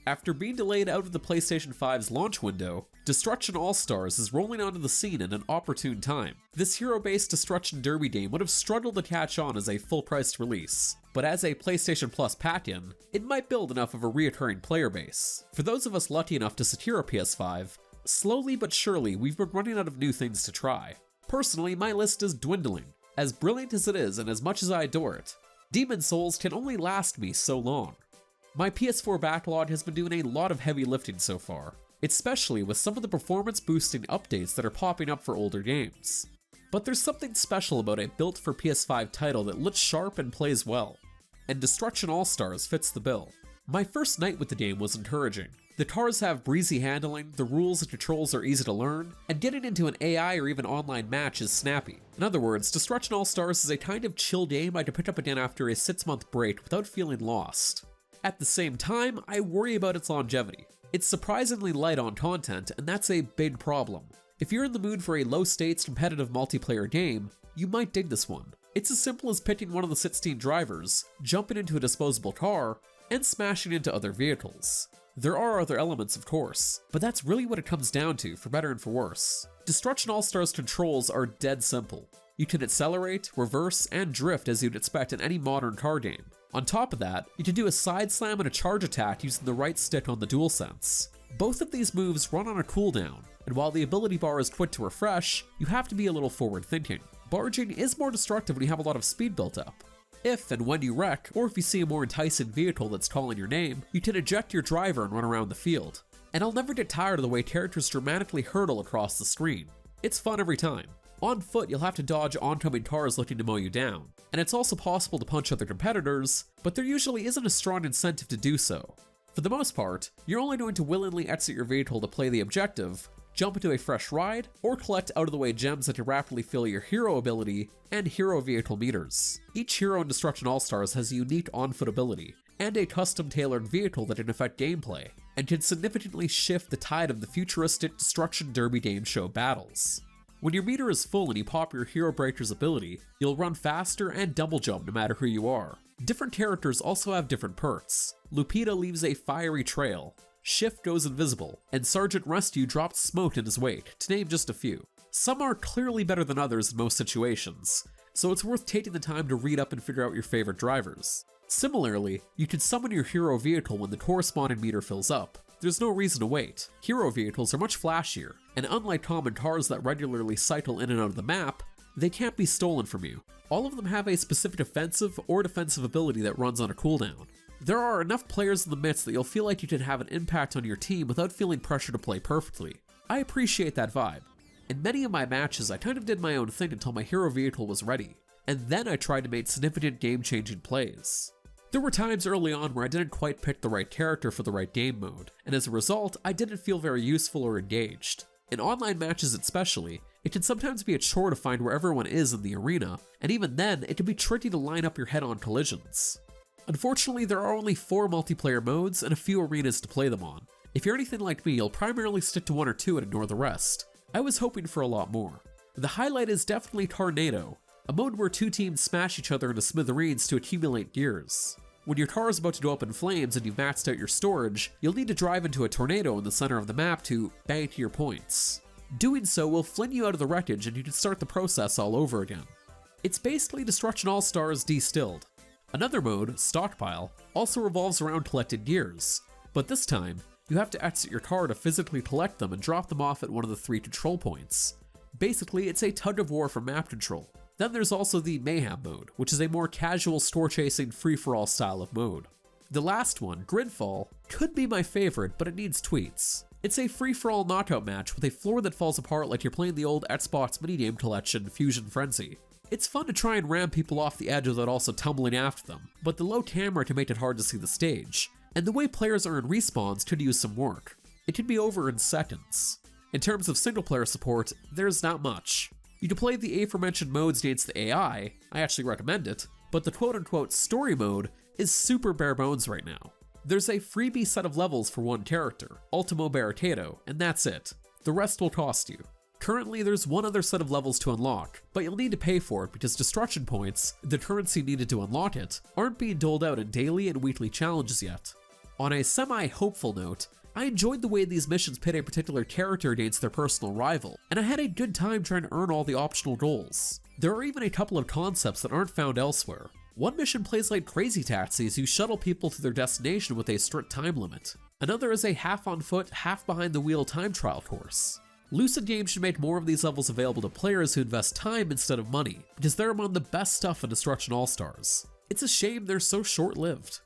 After being delayed out of the PlayStation 5's launch window, Destruction AllStars is rolling onto the scene at an opportune time. This hero-based Destruction Derby game would have struggled to catch on as a full-priced release, but as a PlayStation Plus pack-in, it might build enough of a reoccurring player base. For those of us lucky enough to secure a PS5, slowly but surely we've been running out of new things to try. Personally, my list is dwindling. As brilliant as it is and as much as I adore it, Demon's Souls can only last me so long. My PS4 backlog has been doing a lot of heavy lifting so far, especially with some of the performance-boosting updates that are popping up for older games. But there's something special about a built-for-PS5 title that looks sharp and plays well, and Destruction AllStars fits the bill. My first night with the game was encouraging. The cars have breezy handling, the rules and controls are easy to learn, and getting into an AI or even online match is snappy. In other words, Destruction AllStars is a kind of chill game I could pick up again after a 6-month break without feeling lost. At the same time, I worry about its longevity. It's surprisingly light on content, and that's a big problem. If you're in the mood for a low-stakes competitive multiplayer game, you might dig this one. It's as simple as picking one of the 16 drivers, jumping into a disposable car, and smashing into other vehicles. There are other elements, of course, but that's really what it comes down to, for better and for worse. Destruction AllStars controls are dead simple. You can accelerate, reverse, and drift as you'd expect in any modern car game. On top of that, you can do a side slam and a charge attack using the right stick on the DualSense. Both of these moves run on a cooldown, and while the ability bar is quick to refresh, you have to be a little forward thinking. Barging is more destructive when you have a lot of speed built up. If and when you wreck, or if you see a more enticing vehicle that's calling your name, you can eject your driver and run around the field. And I'll never get tired of the way characters dramatically hurtle across the screen. It's fun every time. On foot, you'll have to dodge oncoming cars looking to mow you down, and it's also possible to punch other competitors, but there usually isn't a strong incentive to do so. For the most part, you're only going to willingly exit your vehicle to play the objective, jump into a fresh ride, or collect out-of-the-way gems that can rapidly fill your hero ability and hero vehicle meters. Each hero in Destruction AllStars has a unique on-foot ability, and a custom-tailored vehicle that can affect gameplay, and can significantly shift the tide of the futuristic Destruction Derby game show battles. When your meter is full and you pop your Hero Breaker's ability, you'll run faster and double jump no matter who you are. Different characters also have different perks. Lupita leaves a fiery trail, Shift goes invisible, and Sergeant Rescue drops smoke in his wake, to name just a few. Some are clearly better than others in most situations, so it's worth taking the time to read up and figure out your favorite drivers. Similarly, you can summon your hero vehicle when the corresponding meter fills up. There's no reason to wait. Hero vehicles are much flashier, and unlike common cars that regularly cycle in and out of the map, they can't be stolen from you. All of them have a specific offensive or defensive ability that runs on a cooldown. There are enough players in the midst that you'll feel like you can have an impact on your team without feeling pressure to play perfectly. I appreciate that vibe. In many of my matches, I kind of did my own thing until my hero vehicle was ready, and then I tried to make significant game-changing plays. There were times early on where I didn't quite pick the right character for the right game mode, and as a result, I didn't feel very useful or engaged. In online matches especially, it can sometimes be a chore to find where everyone is in the arena, and even then, it can be tricky to line up your head-on collisions. Unfortunately, there are only 4 multiplayer modes and a few arenas to play them on. If you're anything like me, you'll primarily stick to 1 or 2 and ignore the rest. I was hoping for a lot more. The highlight is definitely Tornado, a mode where 2 teams smash each other into smithereens to accumulate gears. When your car is about to go up in flames and you've maxed out your storage, you'll need to drive into a tornado in the center of the map to bank your points. Doing so will fling you out of the wreckage and you can start the process all over again. It's basically Destruction AllStars distilled. Another mode, Stockpile, also revolves around collected gears, but this time, you have to exit your car to physically collect them and drop them off at one of the 3 control points. Basically, it's a tug of war for map control. Then there's also the Mayhem mode, which is a more casual store-chasing free-for-all style of mode. The last one, Gridfall, could be my favorite, but it needs tweaks. It's a free-for-all knockout match with a floor that falls apart like you're playing the old Xbox minigame collection Fusion Frenzy. It's fun to try and ram people off the edge without also tumbling after them, but the low camera can make it hard to see the stage, and the way players earn respawns could use some work. It could be over in seconds. In terms of single-player support, there's not much. You can play the aforementioned modes against the AI, I actually recommend it, but the quote-unquote story mode is super bare bones right now. There's a freebie set of levels for one character, Ultimo Barricado, and that's it. The rest will cost you. Currently, there's one other set of levels to unlock, but you'll need to pay for it because destruction points, the currency needed to unlock it, aren't being doled out in daily and weekly challenges yet. On a semi-hopeful note, I enjoyed the way these missions pit a particular character against their personal rival, and I had a good time trying to earn all the optional goals. There are even a couple of concepts that aren't found elsewhere. One mission plays like crazy taxis who shuttle people to their destination with a strict time limit. Another is a half on foot, half behind the wheel time trial course. Lucid Games should make more of these levels available to players who invest time instead of money, because they're among the best stuff in Destruction AllStars. It's a shame they're so short-lived.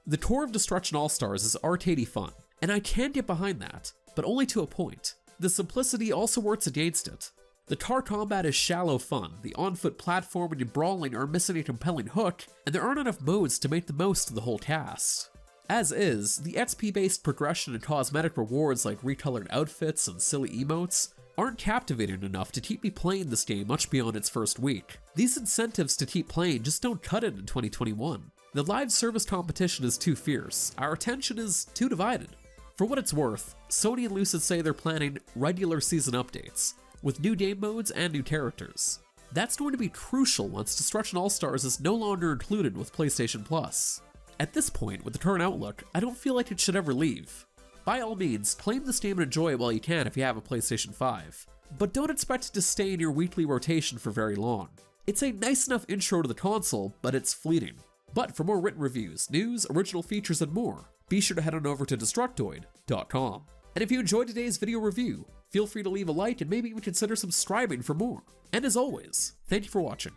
The core of Destruction AllStars is arcadey fun, and I can get behind that, but only to a point. The simplicity also works against it. The car combat is shallow fun, the on-foot platforming and brawling are missing a compelling hook, and there aren't enough modes to make the most of the whole cast. As is, the XP-based progression and cosmetic rewards like recolored outfits and silly emotes aren't captivating enough to keep me playing this game much beyond its first week. These incentives to keep playing just don't cut it in 2021. The live service competition is too fierce, our attention is too divided. For what it's worth, Sony and Lucid say they're planning regular season updates, with new game modes and new characters. That's going to be crucial once Destruction AllStars is no longer included with PlayStation Plus. At this point, with the current outlook, I don't feel like it should ever leave. By all means, claim this game and enjoy it while you can if you have a PlayStation 5, but don't expect it to stay in your weekly rotation for very long. It's a nice enough intro to the console, but it's fleeting. But for more written reviews, news, original features, and more, be sure to head on over to Destructoid.com. And if you enjoyed today's video review, feel free to leave a like and maybe even consider subscribing for more. And as always, thank you for watching.